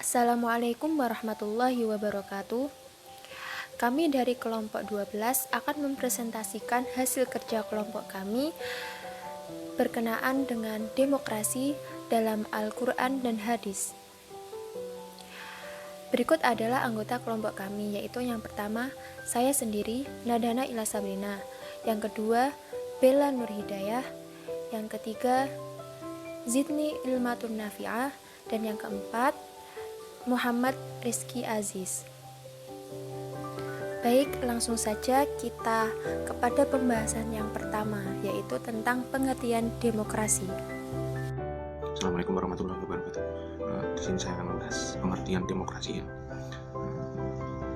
Assalamualaikum warahmatullahi wabarakatuh. Kami dari kelompok 12 akan mempresentasikan hasil kerja kelompok kami berkenaan dengan demokrasi dalam Al-Quran dan Hadis. Berikut adalah anggota kelompok kami, yaitu yang pertama, saya sendiri, Nadana Ila Sabrina. Yang kedua, Bella Nur Hidayah. Yang ketiga, Zidni Ilmatun Nafi'ah. Dan yang keempat, Muhammad Rizky Aziz. Baik, langsung saja kita kepada pembahasan yang pertama, yaitu tentang pengertian demokrasi. Assalamualaikum warahmatullahi wabarakatuh. Di sini saya akan membahas pengertian demokrasi ya.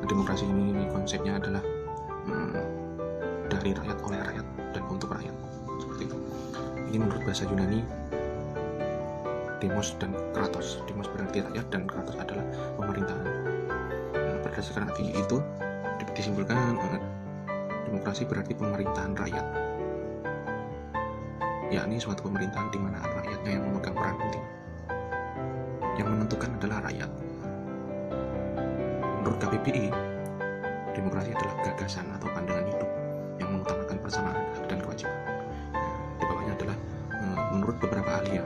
Demokrasi ini konsepnya adalah dari rakyat, oleh rakyat, dan untuk rakyat. Seperti itu. Ini menurut bahasa Yunani, demos dan kratos. Demos berarti rakyat dan kratos adalah pemerintahan. Berdasarkan arti itu disimpulkan demokrasi berarti pemerintahan rakyat, yakni suatu pemerintahan di mana rakyatnya yang memegang peran penting. Yang menentukan adalah rakyat. Menurut KPPI, demokrasi adalah gagasan atau pandangan hidup yang mengutamakan persamaan hak dan kewajiban. Di bawahnya adalah menurut beberapa ahli ya.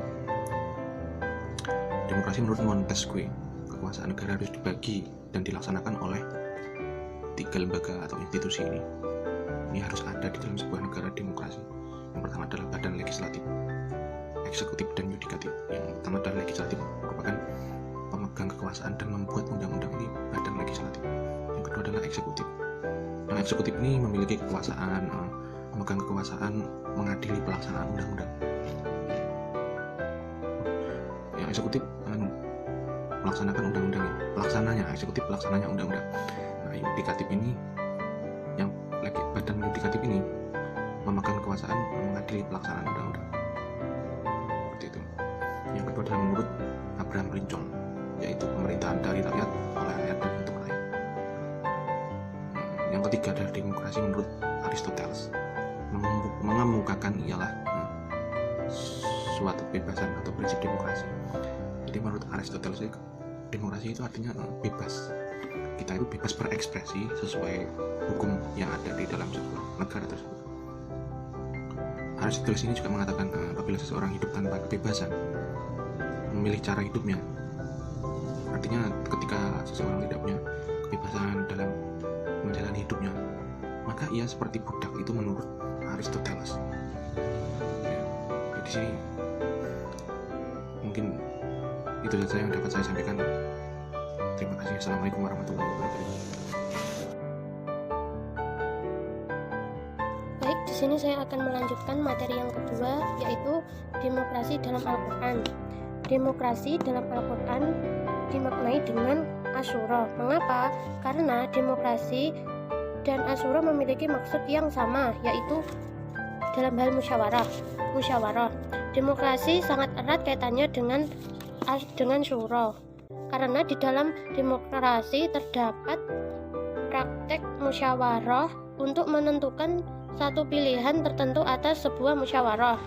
Demokrasi menurut Montesquieu, kekuasaan negara harus dibagi dan dilaksanakan oleh 3 lembaga atau institusi ini. Ini harus ada di dalam sebuah negara demokrasi. Yang pertama adalah badan legislatif, eksekutif, dan yudikatif. Yang pertama adalah legislatif, merupakan pemegang kekuasaan dan membuat undang-undang ini badan legislatif. Yang kedua adalah eksekutif. Yang eksekutif ini memiliki kekuasaan, memegang kekuasaan mengadili pelaksanaan undang-undang. Yang eksekutif melaksanakan undang-undang, pelaksananya eksekutif, pelaksananya undang-undang. Nah, yudikatif ini, yang badan yudikatif ini memegang kekuasaan mengadili pelaksanaan undang-undang. Seperti itu. Yang kedua adalah menurut Abraham Lincoln, yaitu pemerintahan dari rakyat, oleh rakyat, dan untuk rakyat. Yang ketiga adalah demokrasi menurut Aristoteles, mengemukakan ialah suatu kebebasan atau prinsip demokrasi. Jadi menurut Aristoteles, demokrasi itu artinya bebas. Kita itu bebas berekspresi sesuai hukum yang ada di dalam sebuah negara tersebut. Aristoteles ini juga mengatakan apabila seseorang hidup tanpa kebebasan memilih cara hidupnya, artinya ketika seseorang tidak punya kebebasan dalam menjalani hidupnya, maka ia seperti budak. Itu menurut Aristoteles. Ya, di sini mungkin itu saja yang dapat saya sampaikan. Terima kasih. Assalamualaikum warahmatullahi wabarakatuh. Baik, di sini saya akan melanjutkan materi yang kedua, yaitu demokrasi dalam Al-Quran. Demokrasi dalam Al-Quran dimaknai dengan asyura. Mengapa? Karena demokrasi dan asyura memiliki maksud yang sama, yaitu dalam hal musyawarah. Demokrasi sangat erat kaitannya dengan syura. Karena di dalam demokrasi terdapat praktek musyawarah untuk menentukan satu pilihan tertentu atas sebuah musyawarah.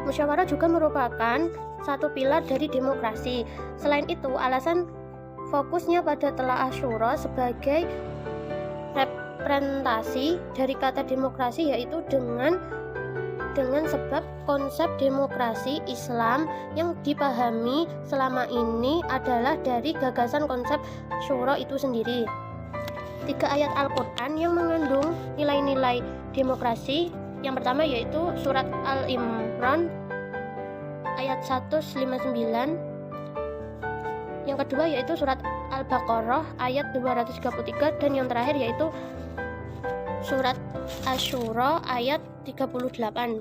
Musyawarah juga merupakan satu pilar dari demokrasi. Selain itu, alasan fokusnya pada telaah syura sebagai representasi dari kata demokrasi, yaitu dengan sebab konsep demokrasi Islam yang dipahami selama ini adalah dari gagasan konsep syura itu sendiri. 3 ayat Al-Quran yang mengandung nilai-nilai demokrasi. Yang pertama yaitu surat Al-Imran ayat 159. Yang kedua yaitu surat Al-Baqarah ayat 233. Dan yang terakhir yaitu surat Asy-Syura ayat 38.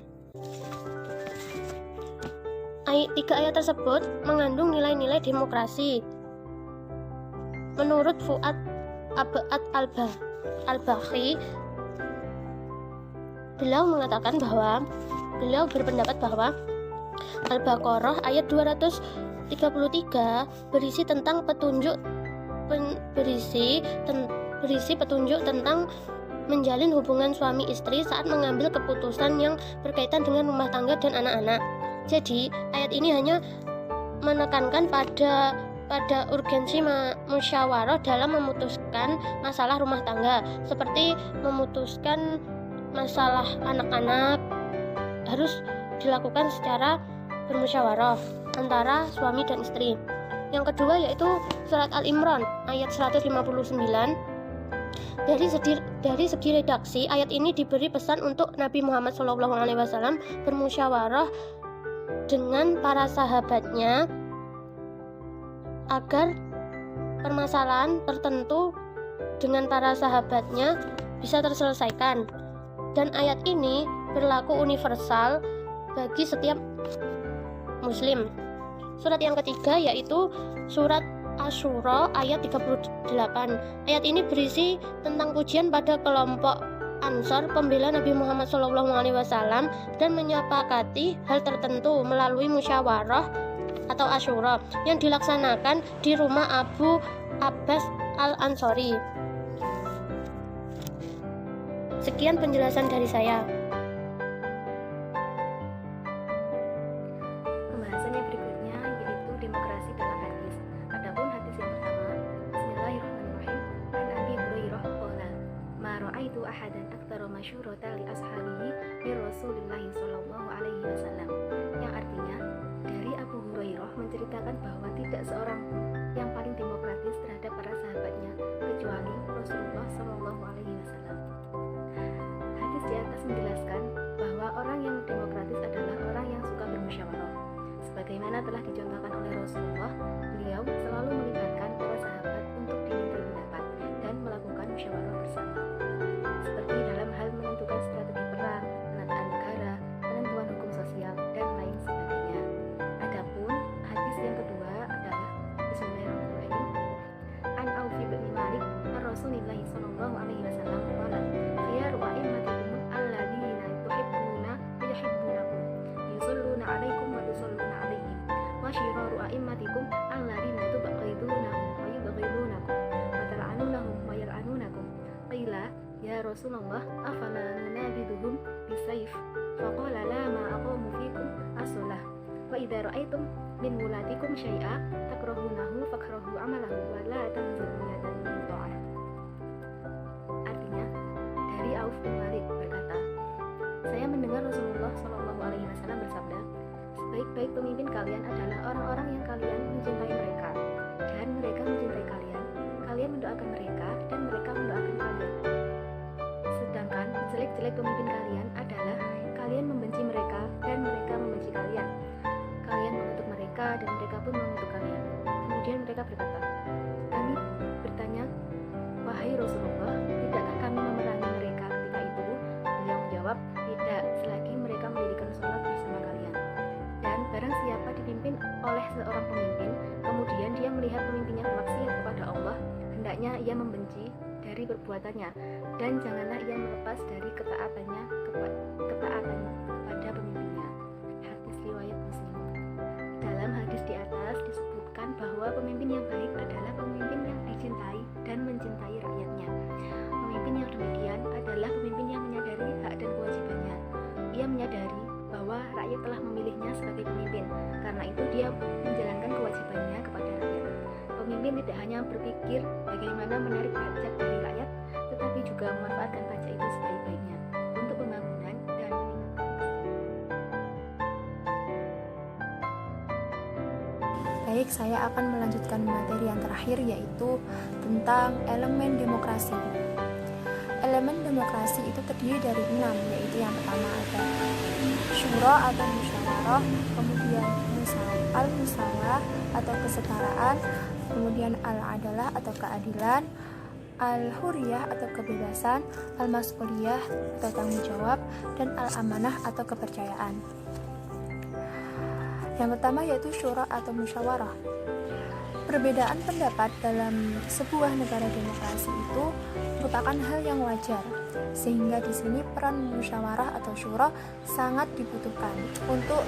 3 ayat tersebut mengandung nilai-nilai demokrasi. Menurut Fuad Abad Al-Bakhi, beliau berpendapat bahwa Al-Baqarah ayat 233 berisi petunjuk tentang menjalin hubungan suami istri saat mengambil keputusan yang berkaitan dengan rumah tangga dan anak-anak. Jadi ayat ini hanya menekankan pada urgensi musyawarah dalam memutuskan masalah rumah tangga, seperti memutuskan masalah anak-anak harus dilakukan secara bermusyawarah antara suami dan istri. Yang kedua yaitu surat Al-Imran ayat 159. Dari segi redaksi, ayat ini diberi pesan untuk Nabi Muhammad SAW bermusyawarah dengan para sahabatnya agar permasalahan tertentu dengan para sahabatnya bisa terselesaikan. Dan ayat ini berlaku universal bagi setiap muslim. Surat yang ketiga yaitu surat Asy-Syura ayat 38. Ayat ini berisi tentang pujian pada kelompok Ansor pembela Nabi Muhammad SAW dan menyepakati hal tertentu melalui musyawarah atau Asyura yang dilaksanakan di rumah Abu Abbas Al-Ansori. Sekian penjelasan dari saya. Pembahasan yang berikutnya yaitu demokrasi dalam hadis. Adapun hadis yang pertama, Bismillahirrahmanirrahim. An Abi Hurairah qala, "Ma ra'aitu ahadan aktsara masyuratan li ashabihi min Rasulillah sallallahu alaihi wasallam." Yang artinya, dari Abu Hurairah menceritakan bahwa tidak seorang pun yang paling demokratis terhadap para sahabatnya kecuali Rasulullah sallallahu alaihi wasallam. Hadis di atas menjelaskan bahwa orang yang demokratis adalah orang yang suka bermusyawarah. Sebagaimana telah dicontohkan oleh Rasulullah, beliau selalu melibatkan para sahabat untuk dimintai pendapat dan melakukan musyawarah bersama. Seperti dalam hal menentukan strategi perang, penataan negara, penentuan hukum sosial, dan lain sebagainya. Adapun hadis yang kedua adalah Bismillahirrahmanirrahim. An Auf bin Malik ar-Rasulillah sallallahu alaihi wasallam qala, "Khiyaru a'immatikum alladzina tuhibbuna wa yuhibbunakum, yusalluna 'alaikum wa tusalluna 'alaihim, wa syiraru a'immatikum alladzina tubghidunahum wa yubghidunakum, wa tal'anunahum wa yal'anunakum." Qila, "Ya Rasulullah, afala nunabiduhum bisayf?" Faqala, "La ma aqamu fikum as-shalah. Wa idza ra'aitum min wulatikum syai'a takrahunahu fakrahu amalahu wa la tanzilu yadan min ta'ah." Artinya, dari Auf bin Malik berkata, "Saya mendengar Rasulullah Shallallahu alaihi wasallam bersabda, sebaik-baik pemimpin kalian adalah orang-orang yang kalian mencintai mereka dan mereka mencintai kalian. Kalian mendoakan mereka dan mereka mendoakan kalian. Sedangkan jelek-jelek pemimpin kalian adalah kalian membenci mereka dan mereka membenci kalian. Kalian mengutuk mereka dan mereka pun mengutuk kalian." Kemudian mereka berkata, "Kami bertanya, wahai Rasulullah, tidakkah kami memerangi mereka ketika itu?" Beliau menjawab, "Tidak, selagi mereka mendirikan sholat bersama kalian. Dan barang siapa dipimpin oleh seorang pemimpin, kemudian dia melihat pemimpinnya bermaksiat kepada Allah, hendaknya ia membenci dari perbuatannya, dan janganlah ia melepas dari ketaatannya kepada pemimpinnya." Hadis riwayat Muslim. Dalam hadis di atas disebutkan bahwa pemimpin yang baik adalah pemimpin yang dicintai dan mencintai rakyatnya. Pemimpin yang demikian adalah pemimpin yang menyadari hak dan kewajibannya. Ia menyadari bahwa rakyat telah memilihnya sebagai pemimpin, karena itu dia menjalankan kewajibannya kepada rakyat. Pemimpin tidak hanya berpikir bagaimana menarik pajak dari rakyat, tetapi juga memanfaatkan pajak itu sebaik-baiknya untuk pembangunan dan meningkatkan Baik, saya akan melanjutkan materi yang terakhir yaitu tentang elemen demokrasi. Elemen demokrasi itu terdiri dari 6, yaitu yang pertama ada syura atau musyawarah, kemudian al-musawah atau kesetaraan, kemudian al-adalah atau keadilan, al-huriyah atau kebebasan, al-mas'uliyah atau tanggung jawab, dan al-amanah atau kepercayaan. Yang pertama yaitu syura atau musyawarah. Perbedaan pendapat dalam sebuah negara demokrasi itu merupakan hal yang wajar, sehingga di sini peran musyawarah atau syura sangat dibutuhkan untuk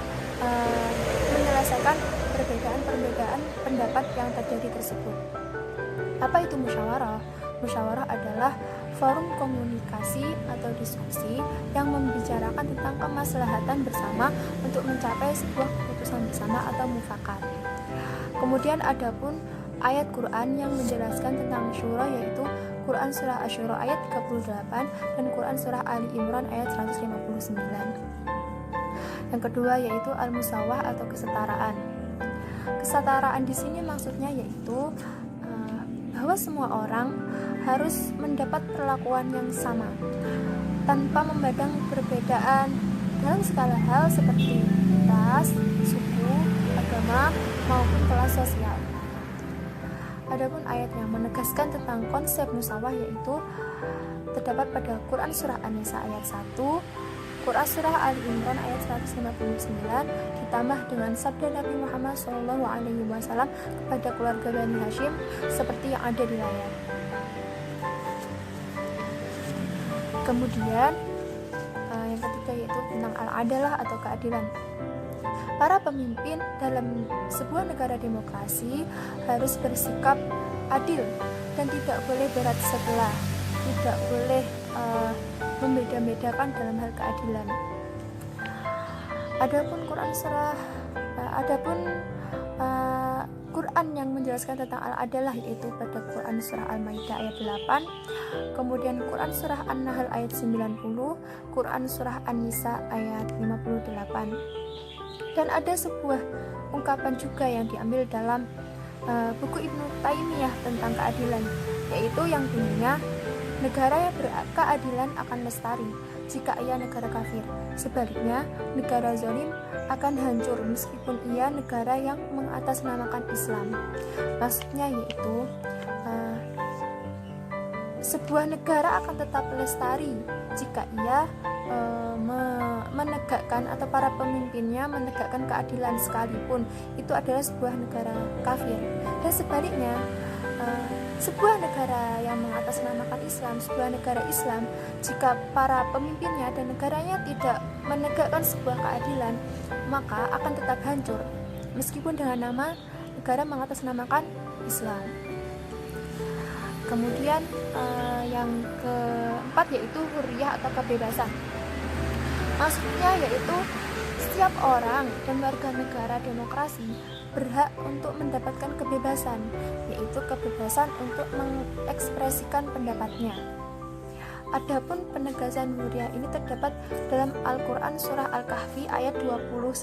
menyelesaikan perbedaan pendapat yang terjadi tersebut. Apa itu musyawarah? musyawarah adalah forum komunikasi atau diskusi yang membicarakan tentang kemaslahatan bersama untuk mencapai sebuah keputusan bersama atau mufakat. Kemudian adapun ayat Quran yang menjelaskan tentang syura, yaitu Quran surah Asy-Syura ayat 38 dan Quran surah Ali Imran ayat 159. Yang kedua yaitu al-musawah atau kesetaraan. Kesetaraan di sini maksudnya yaitu bahwa semua orang harus mendapat perlakuan yang sama tanpa memandang perbedaan dalam segala hal seperti ras, suku, agama maupun kelas sosial. Adapun ayat yang menegaskan tentang konsep musawah yaitu terdapat pada Quran surah An-Nisa ayat 1, Quran surah Ali Imran ayat 159 ditambah dengan sabda Nabi Muhammad SAW kepada keluarga Bani Hashim seperti yang ada di layar. Kemudian yang ketiga yaitu tentang al-adalah atau keadilan. Para pemimpin dalam sebuah negara demokrasi harus bersikap adil dan tidak boleh berat sebelah, tidak boleh membeda-bedakan dalam hal keadilan. Adapun Quran yang menjelaskan tentang al-adalah yaitu pada Quran surah Al-Maidah ayat 8, kemudian Quran surah An-Nahl ayat 90, Quran surah An-Nisa ayat 58. Dan ada sebuah ungkapan juga yang diambil dalam buku Ibnu Taimiyah tentang keadilan, yaitu yang bunyinya negara yang berkeadilan akan lestari jika ia negara kafir. Sebaliknya, negara zalim akan hancur meskipun ia negara yang mengatasnamakan Islam. Maksudnya yaitu sebuah negara akan tetap lestari jika ia menegakkan atau para pemimpinnya menegakkan keadilan sekalipun itu adalah sebuah negara kafir. Dan sebaliknya, sebuah negara yang mengatasnamakan Islam, sebuah negara Islam, jika para pemimpinnya dan negaranya tidak menegakkan sebuah keadilan, maka akan tetap hancur meskipun dengan nama negara mengatasnamakan Islam. Kemudian yang keempat yaitu hurriyah atau kebebasan. Maksudnya yaitu setiap orang dan warga negara demokrasi berhak untuk mendapatkan kebebasan, yaitu kebebasan untuk mengekspresikan pendapatnya. Adapun penegasan hurriyah ini terdapat dalam Al-Quran surah Al-Kahfi ayat 29.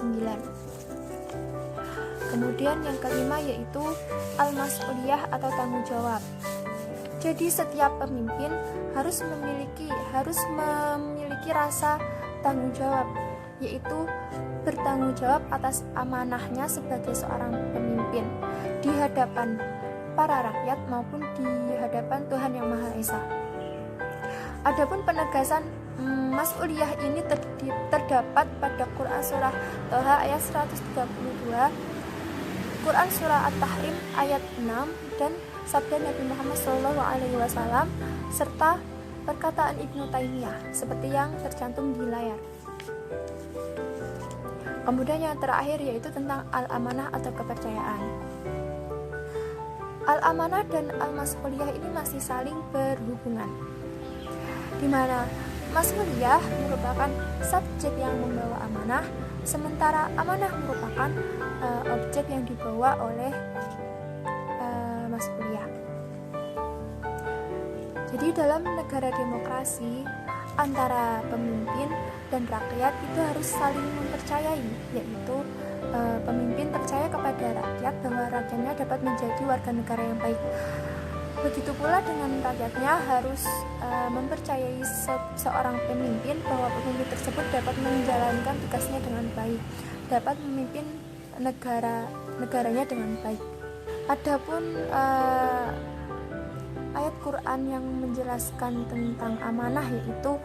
Kemudian yang kelima yaitu al-mas'uliyah atau tanggung jawab. Jadi setiap pemimpin harus memiliki rasa tanggung jawab, yaitu bertanggung jawab atas amanahnya sebagai seorang pemimpin di hadapan para rakyat maupun di hadapan Tuhan Yang Maha Esa. Adapun penegasan mas'uliyah ini terdapat pada Quran surah Thaha ayat 132, Quran surah At-Tahrim ayat 6 dan sabda Nabi Muhammad SAW serta perkataan Ibnu Taimiyah seperti yang tercantum di layar. Kemudian yang terakhir yaitu tentang al-amanah atau kepercayaan. Al-amanah dan al-mas'uliyah ini masih saling berhubungan, di mana mas'uliyah merupakan subjek yang membawa amanah, sementara amanah merupakan objek yang dibawa oleh mas'uliyah. Jadi dalam negara demokrasi antara pemimpin dan rakyat itu harus saling mempercayai, yaitu pemimpin percaya kepada rakyat bahwa rakyatnya dapat menjadi warga negara yang baik. Begitu pula dengan rakyatnya harus mempercayai seorang pemimpin bahwa pemimpin tersebut dapat menjalankan tugasnya dengan baik, dapat memimpin negaranya dengan baik. Adapun ayat Quran yang menjelaskan tentang amanah yaitu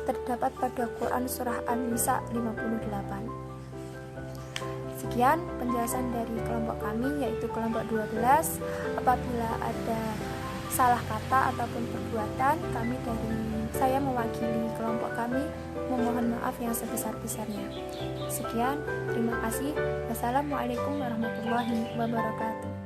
terdapat pada Quran surah An-Nisa 58. Sekian penjelasan dari kelompok kami yaitu kelompok 12. Apabila ada salah kata ataupun perbuatan, saya mewakili kelompok kami memohon maaf yang sebesar-besarnya. Sekian, terima kasih. Wassalamualaikum warahmatullahi wabarakatuh.